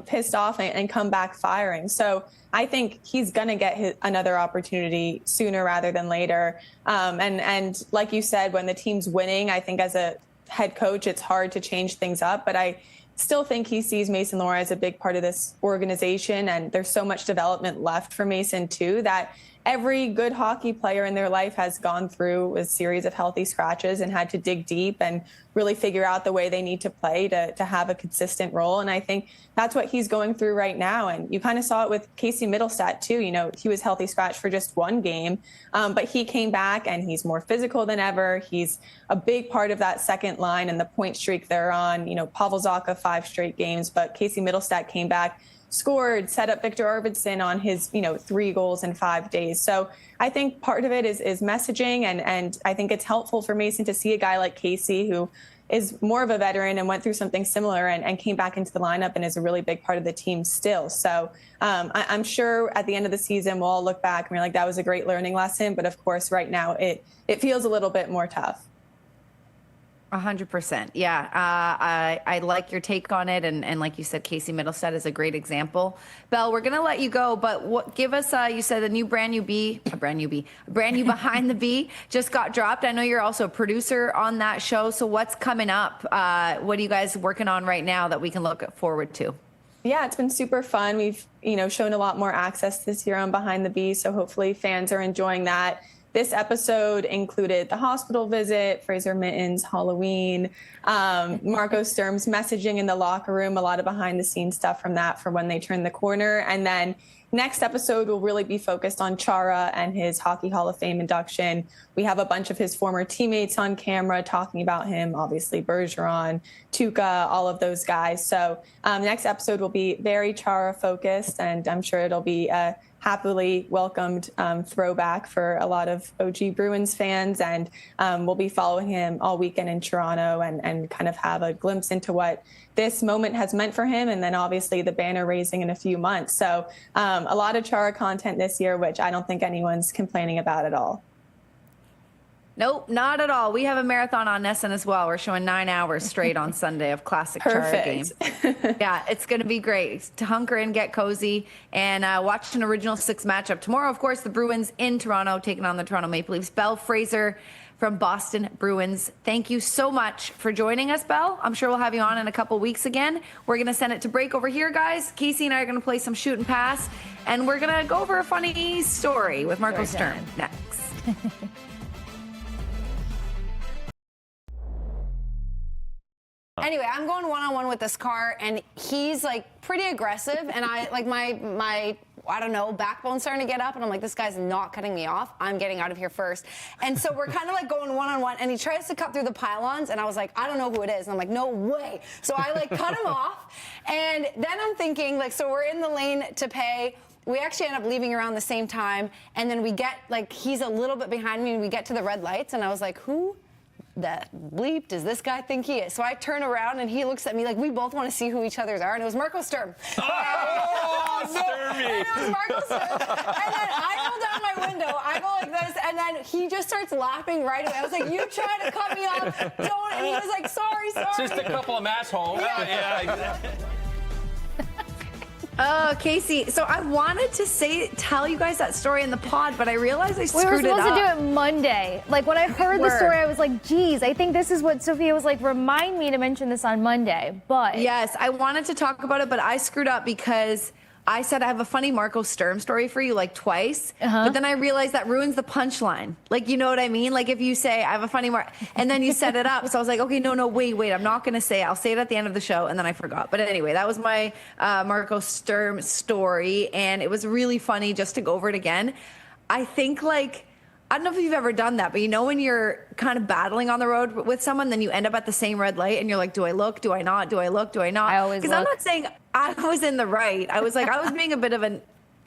Speaker 4: pissed off and come back firing. So I think he's going to get another opportunity sooner rather than later. And like you said, when the team's winning, I think as a head coach, it's hard to change things up. But I still think he sees Mason Lohr as a big part of this organization. And there's so much development left for Mason, too, that every good hockey player in their life has gone through a series of healthy scratches and had to dig deep and really figure out the way they need to play to have a consistent role. And I think that's what he's going through right now. And you kind of saw it with Casey Mittelstadt, too. You know, he was healthy scratch for just one game, but he came back and he's more physical than ever. He's a big part of that second line and the point streak they're on. You know, Pavel Zacha, 5 straight games, but Casey Mittelstadt came back, scored, set up Victor Arvidsson on his, 3 goals in 5 days. So I think part of it is messaging. And I think it's helpful for Mason to see a guy like Casey, who is more of a veteran and went through something similar and came back into the lineup and is a really big part of the team still. So I'm sure at the end of the season, we'll all look back and we're like, that was a great learning lesson. But of course, right now, it feels a little bit more tough.
Speaker 1: 100%. Yeah. I like your take on it. And like you said, Casey Mittelstadt is a great example. Belle, we're going to let you go, but give us, you said a brand new Behind the B just got dropped. I know you're also a producer on that show. So what's coming up? What are you guys working on right now that we can look forward to?
Speaker 4: Yeah, it's been super fun. We've, shown a lot more access this year on Behind the B. So hopefully fans are enjoying that. This episode included the hospital visit, Fraser Mittens, Halloween, Marco Sturm's messaging in the locker room, a lot of behind-the-scenes stuff from that for when they turn the corner. And then next episode will really be focused on Chara and his Hockey Hall of Fame induction. We have a bunch of his former teammates on camera talking about him, obviously Bergeron, Tuukka, all of those guys. So next episode will be very Chara-focused, and I'm sure it'll be a happily welcomed throwback for a lot of OG Bruins fans. And we'll be following him all weekend in Toronto and kind of have a glimpse into what this moment has meant for him. And then obviously the banner raising in a few months. So a lot of Chara content this year, which I don't think anyone's complaining about at all.
Speaker 1: Nope, not at all. We have a marathon on NESN as well. We're showing 9 hours straight on Sunday of classic Chara games. Yeah, it's going to be great to hunker in, get cozy, and watch an original 6 matchup. Tomorrow, of course, the Bruins in Toronto taking on the Toronto Maple Leafs. Belle Fraser from Boston Bruins. Thank you so much for joining us, Belle. I'm sure we'll have you on in a couple weeks again. We're going to send it to break over here, guys. Casey and I are going to play some shoot and pass, and we're going to go over a funny story with Marco Sturm next.
Speaker 5: Anyway, I'm going one-on-one with this car, and he's like pretty aggressive, and I like my I don't know, backbone's starting to get up, and I'm like, this guy's not cutting me off. I'm getting out of here first. And so we're kind of like going one-on-one, and he tries to cut through the pylons, and I was like, I don't know who it is. And I'm like, no way. So I like cut him off, and then I'm thinking, like, so we're in the lane to pay. We actually end up leaving around the same time, and then we get, like, he's a little bit behind me, and we get to the red lights, and I was like, who the bleep does this guy think he is? So I turn around and he looks at me like we both want to see who each other's are, and it was Marco Sturm.
Speaker 6: Oh, Sturmy!
Speaker 5: And it was Marco Sturm. And then I roll down my window, I go like this, and then he just starts laughing right away. I was like, you try to cut me off, don't. And he was like, sorry.
Speaker 6: Just a couple of assholes.
Speaker 5: Yeah.
Speaker 6: Exactly.
Speaker 1: Oh, Casey. So I wanted to tell you guys that story in the pod, but I realized I screwed it up.
Speaker 3: We were supposed to do it Monday. Like, when I heard the story, I was like, geez, I think this is what Sophia was like, remind me to mention this on Monday. But
Speaker 1: yes, I wanted to talk about it, but I screwed up because I said I have a funny Marco Sturm story for you like twice, but then I realized that ruins the punchline. Like, you know what I mean? Like, if you say I have a funny and then you set it up. So I was like, okay, no, wait, I'm not going to say it. I'll say it at the end of the show, and then I forgot. But anyway, that was my Marco Sturm story, and it was really funny just to go over it again. I think, like, I don't know if you've ever done that, but you know when you're kind of battling on the road with someone, then you end up at the same red light and you're like, do I look? Do I not? Do I look? Do I not?
Speaker 3: I always look.
Speaker 1: Because I'm not saying I was in the right. I was like, I was being a bit of an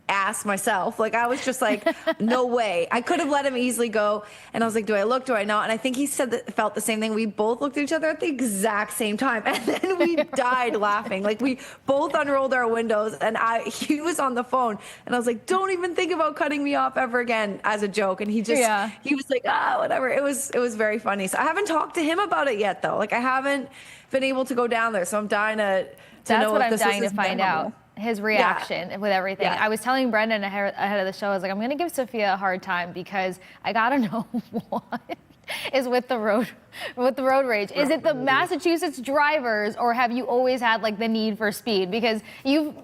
Speaker 1: ass myself. Like, I was just like, no way. I could have let him easily go. And I was like, do I look? Do I not? And I think he felt the same thing. We both looked at each other at the exact same time. And then we died laughing. Like, we both unrolled our windows, and he was on the phone. And I was like, don't even think about cutting me off ever again, as a joke. And he was like, whatever. It was very funny. So I haven't talked to him about it yet, though. Like, I haven't been able to go down there. So I'm dying to
Speaker 3: That's
Speaker 1: know
Speaker 3: what
Speaker 1: if
Speaker 3: I'm
Speaker 1: this
Speaker 3: dying
Speaker 1: is
Speaker 3: to find
Speaker 1: memorable.
Speaker 3: out. His reaction with everything.
Speaker 1: Yeah.
Speaker 3: I was telling Brendan ahead of the show, I was like, I'm going to give Sophia a hard time because I got to know why. is with the road rage. Is it the Massachusetts drivers, or have you always had like the need for speed? Because you've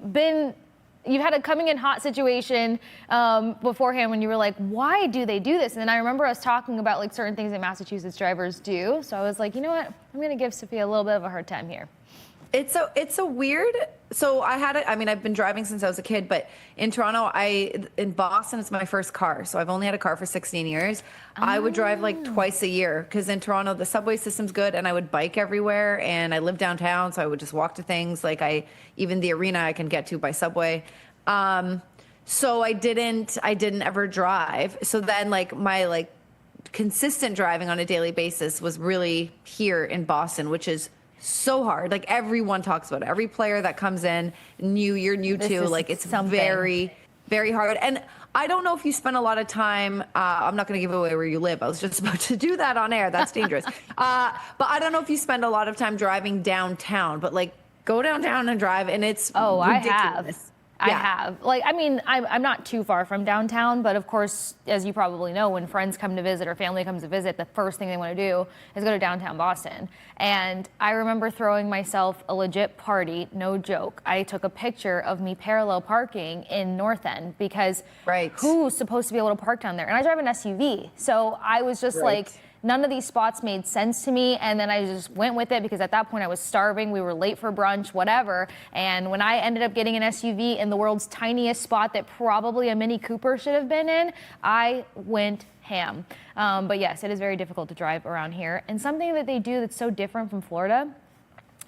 Speaker 3: had a coming in hot situation beforehand when you were like, why do they do this? And then I remember us talking about like certain things that Massachusetts drivers do. So I was like, you know what? I'm going to give Sophia a little bit of a hard time here.
Speaker 1: It's a weird. So I've been driving since I was a kid, but in Toronto, in Boston, it's my first car. So I've only had a car for 16 years. I would drive like twice a year because in Toronto, the subway system's good, and I would bike everywhere, and I live downtown, so I would just walk to things. Like even the arena I can get to by subway. So I didn't ever drive. So then like my consistent driving on a daily basis was really here in Boston, which is so hard. Like everyone talks about it. Every player that comes in, you're new to, like it's very, very hard. And I don't know if you spend a lot of time, I'm not going to give away where you live. I was just about to do that on air. That's dangerous. But I don't know if you spend a lot of time driving downtown, but like go downtown and drive, and it's ridiculous.
Speaker 3: I have. Like, I mean, I'm not too far from downtown, but of course, as you probably know, when friends come to visit or family comes to visit, the first thing they want to do is go to downtown Boston. And I remember throwing myself a legit party, no joke. I took a picture of me parallel parking in North End because who's supposed to be able to park down there? And I drive an SUV. So I was just like, none of these spots made sense to me, and then I just went with it because at that point I was starving. We were late for brunch, whatever. And when I ended up getting an SUV in the world's tiniest spot that probably a Mini Cooper should have been in, I went ham. But yes, it is very difficult to drive around here. And something that they do that's so different from Florida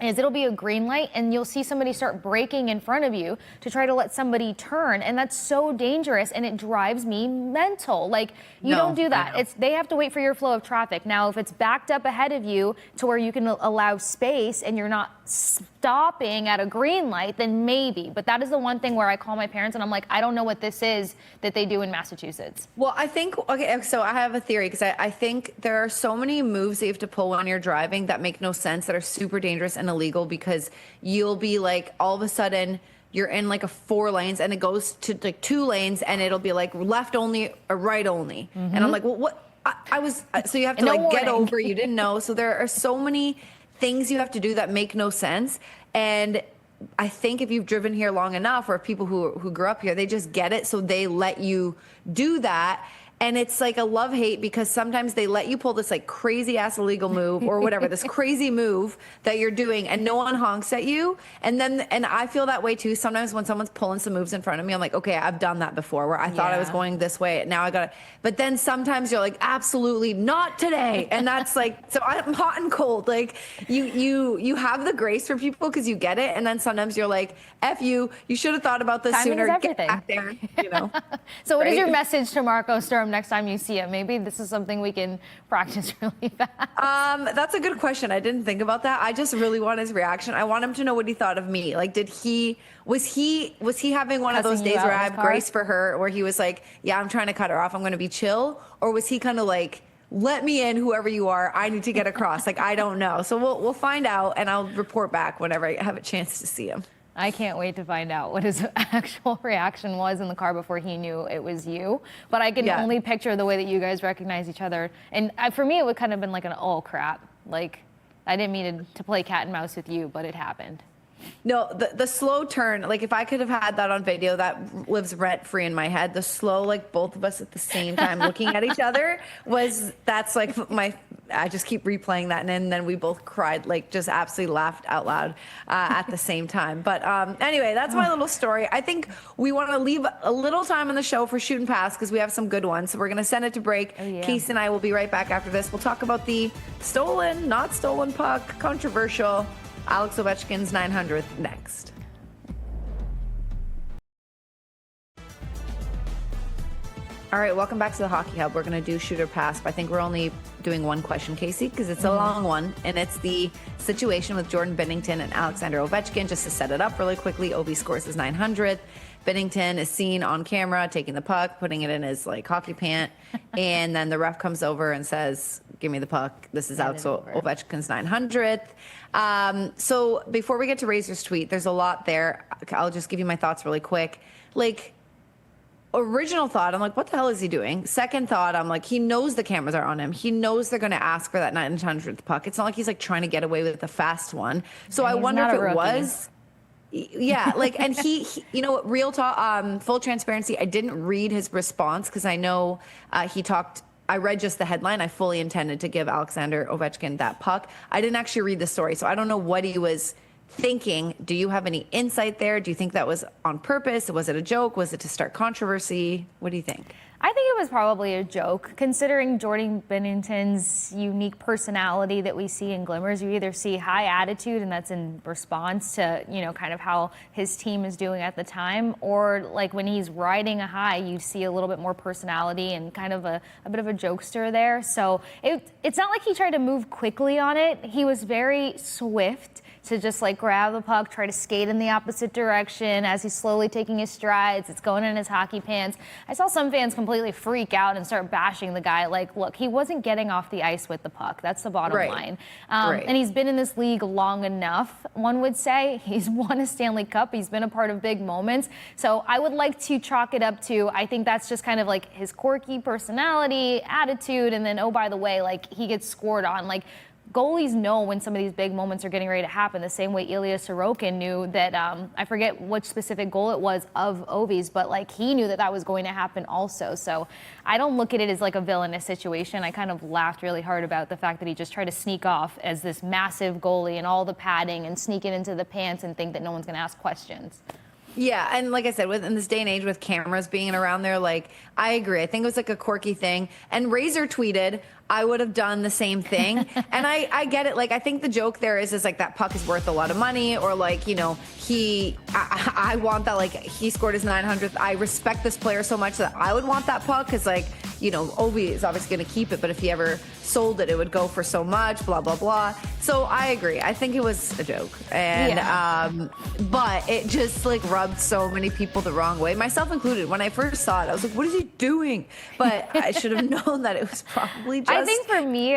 Speaker 3: is it'll be a green light and you'll see somebody start braking in front of you to try to let somebody turn, and that's so dangerous, and it drives me mental. Like, you don't do that. They have to wait for your flow of traffic. Now, if it's backed up ahead of you to where you can allow space and you're not stopping at a green light, then maybe. But that is the one thing where I call my parents and I'm like, I don't know what this is that they do in Massachusetts.
Speaker 1: Well, I think, so I have a theory, because I think there are so many moves that you have to pull when you're driving that make no sense, that are super dangerous and illegal, because you'll be like, all of a sudden you're in like a 4 lanes and it goes to like 2 lanes and it'll be like left only or right only. And I'm like, well, what? So you have to get over, you didn't know. So there are so many things you have to do that make no sense. And I think if you've driven here long enough, or people who grew up here, they just get it. So they let you do that. And it's like a love-hate, because sometimes they let you pull this like crazy ass illegal move or whatever, this crazy move that you're doing, and no one honks at you. And I feel that way too. Sometimes when someone's pulling some moves in front of me, I'm like, okay, I've done that before, where I thought I was going this way. Now I got to, but then sometimes you're like, absolutely not today. And that's like, so I'm hot and cold. Like you have the grace for people because you get it. And then sometimes you're like, F you should have thought about this sooner. Get back there, you know?
Speaker 3: So what is your message to Marco Sturm next time you see him? Maybe this is something we can practice really fast.
Speaker 1: That's a good question. I didn't think about that. I just really want his reaction. I want him to know what he thought of me. Like, was he having one of those days where I have grace for her, where he was like, yeah, I'm trying to cut her off, I'm going to be chill? Or was he kind of like, let me in, whoever you are, I need to get across? Like, I don't know. So we'll find out, and I'll report back whenever I have a chance to see him.
Speaker 3: I can't wait to find out what his actual reaction was in the car before he knew it was you. But I can only picture the way that you guys recognize each other. And for me, it would kind of been like an, oh crap. Like, I didn't mean to play cat and mouse with you, but it happened.
Speaker 1: No, the slow turn, like if I could have had that on video, that lives rent free in my head. The slow, like both of us at the same time looking at each other, that's like I just keep replaying that. And then we both cried, like just absolutely laughed out loud at the same time. But anyway, that's my little story. I think we want to leave a little time on the show for shoot and pass, because we have some good ones. So we're going to send it to break. Kasey and I will be right back after this. We'll talk about the stolen, not stolen puck, controversial Alex Ovechkin's 900th next. All right, welcome back to the Hockey Hub. We're going to do shoot or pass, but I think we're only doing one question, Kasey, because it's a long one, and it's the situation with Jordan Binnington and Alexander Ovechkin. Just to set it up really quickly, Ovi scores his 900th. Binnington is seen on camera taking the puck, putting it in his like hockey pant, and then the ref comes over and says, give me the puck. This is Alex Ovechkin's 900th. So before we get to Razor's tweet, there's a lot there. I'll just give you my thoughts really quick. Like, original thought, I'm like, what the hell is he doing? Second thought, I'm like, he knows the cameras are on him. He knows they're going to ask for that 900th puck. It's not like he's like trying to get away with the fast one. So I wonder if it was. Yeah, like, and he you know, real talk, full transparency, I didn't read his response because I know he talked. I read just the headline. I fully intended to give Alexander Ovechkin that puck. I didn't actually read the story, so I don't know what he was thinking. Do you have any insight there? Do you think that was on purpose? Was it a joke? Was it to start controversy? What do you think?
Speaker 3: I think it was probably a joke, considering Jordan Binnington's unique personality that we see in glimmers. You either see high attitude, and that's in response to, you know, kind of how his team is doing at the time, or like when he's riding a high, you see a little bit more personality and kind of a bit of a jokester there. So it's not like he tried to move quickly on it. He was very swift to just like grab the puck, try to skate in the opposite direction as he's slowly taking his strides. It's going in his hockey pants. I saw some fans completely freak out and start bashing the guy. Like, look, he wasn't getting off the ice with the puck. That's the bottom line. And he's been in this league long enough, one would say. He's won a Stanley Cup. He's been a part of big moments. So I would like to chalk it up to, I think that's just kind of like his quirky personality, attitude, and then, oh, by the way, like he gets scored on. Like, goalies know when some of these big moments are getting ready to happen, the same way Ilya Sorokin knew that, I forget which specific goal it was of Ovi's, but like he knew that that was going to happen also. So I don't look at it as like a villainous situation. I kind of laughed really hard about the fact that he just tried to sneak off as this massive goalie and all the padding and sneak it into the pants and think that no one's going to ask questions.
Speaker 1: Yeah, and like I said, in this day and age with cameras being around there, like, I agree. I think it was like a quirky thing. And Razor tweeted, I would have done the same thing. And I get it. Like, I think the joke there is like that puck is worth a lot of money, or like, you know, I want that, like, he scored his 900th. I respect this player so much that I would want that puck because, like, you know, Ovi is obviously going to keep it, but if he ever sold it, it would go for so much, blah, blah, blah. So I agree. I think it was a joke. And, but it just like rubbed so many people the wrong way, myself included. When I first saw it, I was like, what is he doing? But I should have known that it was probably just.
Speaker 3: I think for me,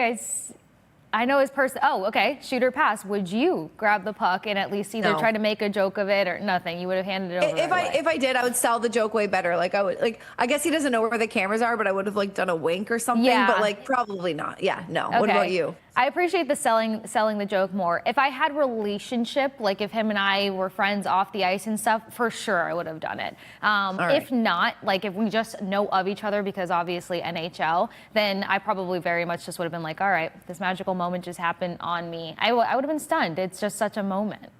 Speaker 3: I know his person. Oh, okay. Shooter pass. Would you grab the puck and at least either try to make a joke of it or nothing? You would have handed it over.
Speaker 1: If I did, I would sell the joke way better. Like, I would, like, I guess he doesn't know where the cameras are, but I would have like done a wink or something.
Speaker 3: Yeah.
Speaker 1: But like probably not. Yeah. No.
Speaker 3: Okay.
Speaker 1: What about you?
Speaker 3: I appreciate the selling the joke more. If I had relationship, like if him and I were friends off the ice and stuff, for sure I would have done it. If not, like if we just know of each other because obviously NHL, then I probably very much just would have been like, all right, this magical moment just happened on me. I would have been stunned. It's just such a moment.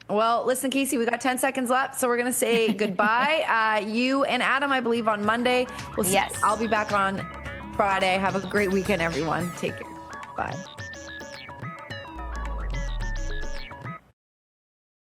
Speaker 1: Well, listen, Kasey, we got 10 seconds left, so we're going to say goodbye. You and Adam, I believe, on Monday. We'll see.
Speaker 3: Yes.
Speaker 1: I'll be back on Friday. Have a great weekend, everyone. Take care. Bye.